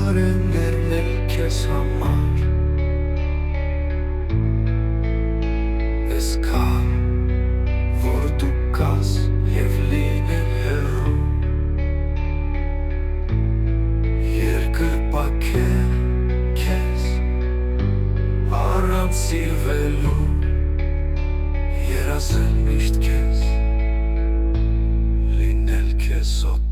Տարեներն էլ քեզ համար Այսքան, որ դու կաս և լինեն հեռու Երկր պակեն քեզ առանց սիրվելու Երազել միշտ քեզ լինել քեզ օտար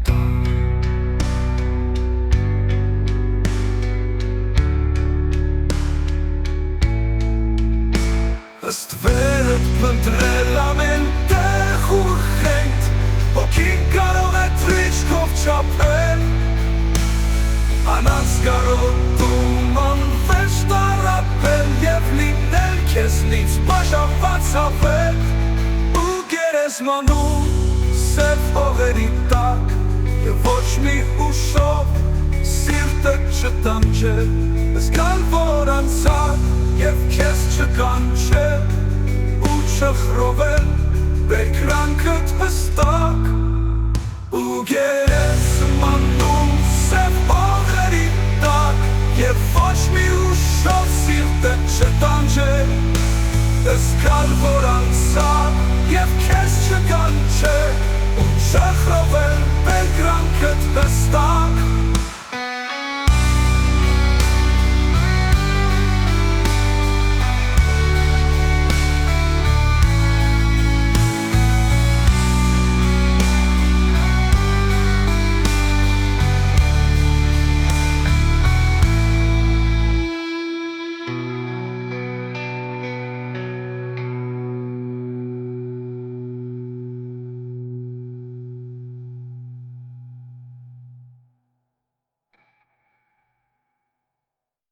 Ըստ վերդ փնտրել ամեն տեղ ու խենթ Հոգին կարող է թրիչքով չապել Անազգարոտում անվերջ տարապել Եվ լինել քեզնից բաժանված հավեք Ու գերեզմանում սև հողերի տակ Եվ ոչ մի հուշով սիրտը չտանջել Զգալ որ անցավ և քեզ չկանչել Ու չխրովել բերկրանքդ հստակ Ու գերեզմանում սև հողերի տակ Եվ ոչ մի ուշով սիրտը չտանջել Զգալ որ անցավ և քեզ չկանչել Ու չխրովել բերկրանքդ